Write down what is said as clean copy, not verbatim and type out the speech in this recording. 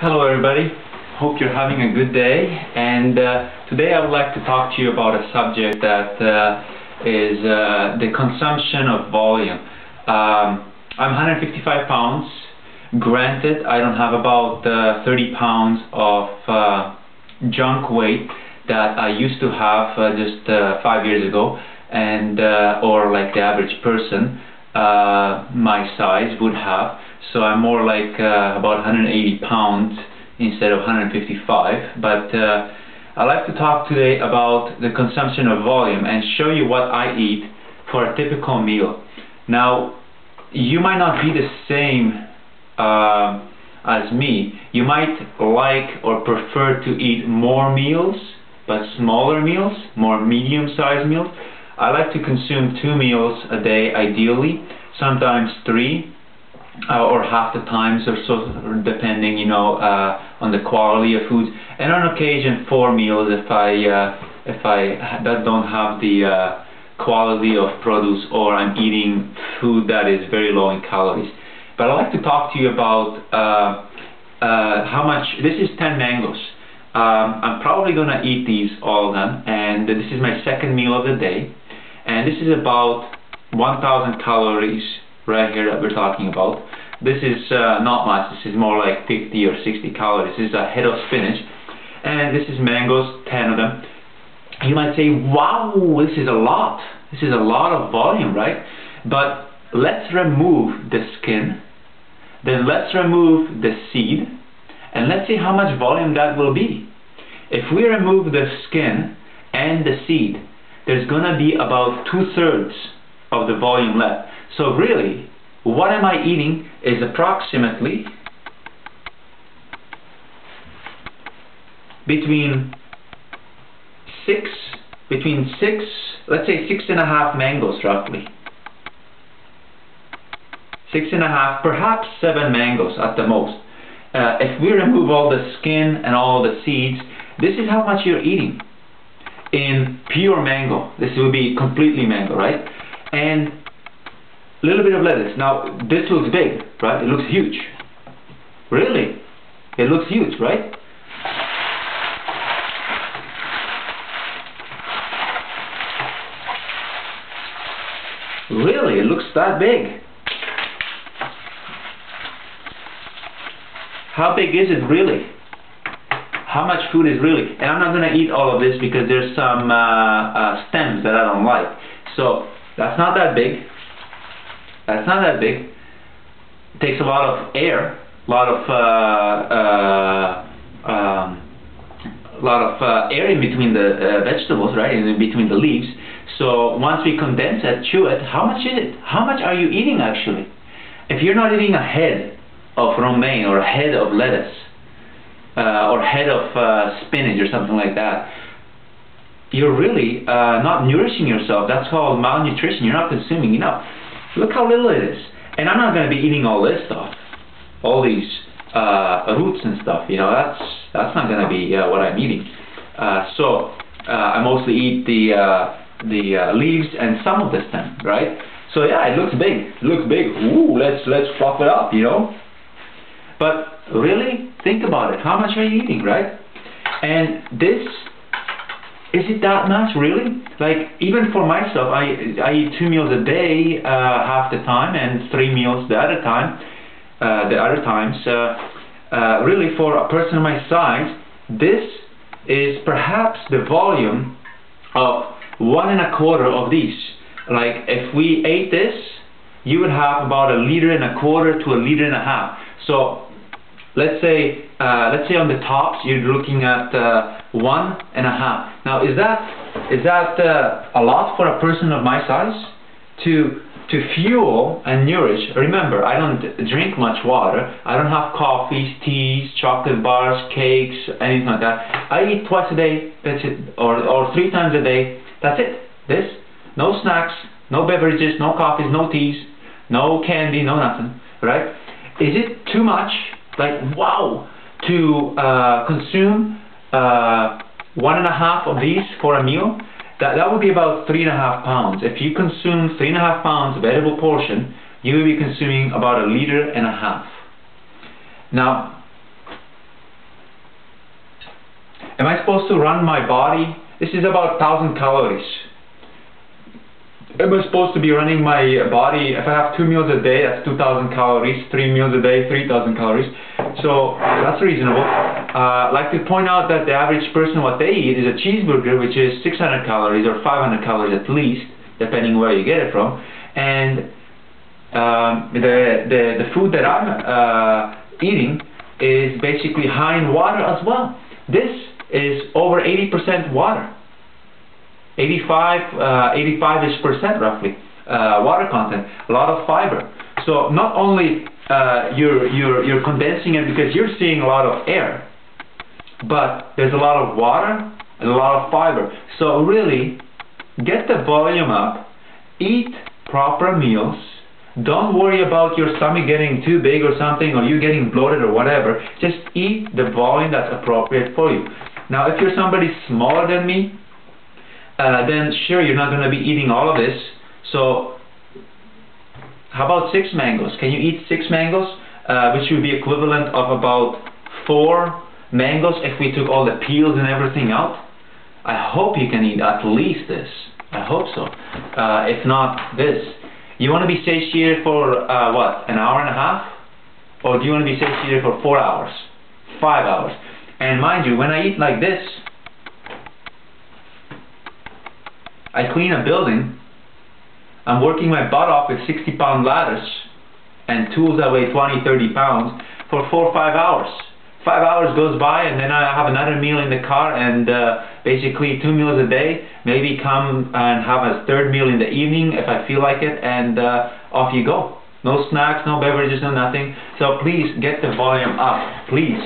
Hello everybody, hope you're having a good day, and today I would like to talk to you about a subject that is the consumption of volume. I'm 155 pounds. Granted, I don't have about 30 pounds of junk weight that I used to have just 5 years ago, and or like the average person my size would have. So I'm more like about 180 pounds instead of 155. But I'd like to talk today about the consumption of volume and show you what I eat for a typical meal. Now, you might not be the same as me. You might like or prefer to eat more meals, but smaller meals, more medium-sized meals. I like to consume 2 meals a day ideally, sometimes 3. Or half the times or so, depending, you know, on the quality of foods, and on occasion 4 meals if I don't have the quality of produce, or I'm eating food that is very low in calories. But I'd like to talk to you about how much. This is 10 mangoes. I'm probably gonna eat these all of them, and this is my second meal of the day, and this is about 1,000 calories right here that we're talking about. This is not much. This is more like 50 or 60 calories. This is a head of spinach, and this is mangoes, 10 of them. You might say, wow, this is a lot. This is a lot of volume, right? But let's remove the skin, then let's remove the seed, and let's see how much volume that will be. If we remove the skin and the seed, there's gonna be about 2/3 of the volume left. So really, what am I eating is approximately between six, let's say 6.5 mangoes roughly. 6.5, perhaps 7 mangoes at the most. If we remove all the skin and all the seeds, this is how much you're eating in pure mango. This will be completely mango, right? And a little bit of lettuce. Now, this looks big, right? It looks huge. Really? It looks huge, right? Really? It looks that big. How big is it really? How much food is really? And I'm not going to eat all of this because there's some stems that I don't like. So, that's not that big. That's not that big. It takes a lot of air, a lot of air in between the vegetables, right? In between the leaves. So once we condense it, chew it, how much is it? How much are you eating actually? If you're not eating a head of romaine or a head of lettuce or head of spinach or something like that, you're really not nourishing yourself. That's called malnutrition. You're not consuming enough. Look how little it is. And I'm not going to be eating all this stuff, all these roots and stuff. You know, that's not going to be what I'm eating. So I mostly eat the leaves and some of the stem, right? So yeah, it looks big. It looks big. Ooh, let's fluff it up, you know. But really, think about it. How much are you eating, right? And this. Is it that much, really? Like, even for myself, I eat 2 meals a day half the time, and 3 meals the other time. Really, for a person my size, this is perhaps the volume of 1 1/4 of these. Like, if we ate this, you would have about 1 1/4 to 1.5 liters. So, let's say on the tops you're looking at 1.5. Now, is that a lot for a person of my size to fuel and nourish? Remember, I don't drink much water. I don't have coffees, teas, chocolate bars, cakes, anything like that. I eat twice a day. That's it, or 3 times a day. That's it. This, no snacks, no beverages, no coffees, no teas, no candy, no nothing. Right? Is it too much? Like, wow, to consume 1.5 of these for a meal? That would be about 3.5 pounds. If you consume 3.5 pounds of edible portion, you will be consuming about 1.5 liters. Now, Am I supposed to run my body? This is about 1,000 calories. Am I supposed to be running my body? If I have 2 meals a day, that's 2,000 calories. 3 meals a day, 3,000 calories. So that's reasonable. I'd like to point out that the average person, what they eat is a cheeseburger, which is 600 calories or 500 calories at least, depending where you get it from. And the food that I'm eating is basically high in water as well. This is over 80% water. 85-ish% roughly water content, a lot of fiber. So not only you're condensing it because you're seeing a lot of air, but there's a lot of water and a lot of fiber. So really, get the volume up, eat proper meals. Don't worry about your stomach getting too big or something, or you getting bloated or whatever. Just eat the volume that's appropriate for you. Now, if you're somebody smaller than me, then sure, you're not going to be eating all of this. So how about 6 mangoes? Can you eat 6 mangoes? Which would be equivalent of about 4 mangoes if we took all the peels and everything out. I hope you can eat at least this. I hope so. If not this. You want to be satiated for what? An hour and a half? Or do you want to be satiated for 4 hours? 5 hours? And mind you, when I eat like this, I clean a building. I'm working my butt off with 60-pound ladders and tools that weigh 20-30 pounds for 4 or 5 hours. 5 hours goes by, and then I have another meal in the car, and basically 2 meals a day. Maybe come and have a 3rd meal in the evening if I feel like it, and off you go. No snacks, no beverages, no nothing. So please get the volume up, please.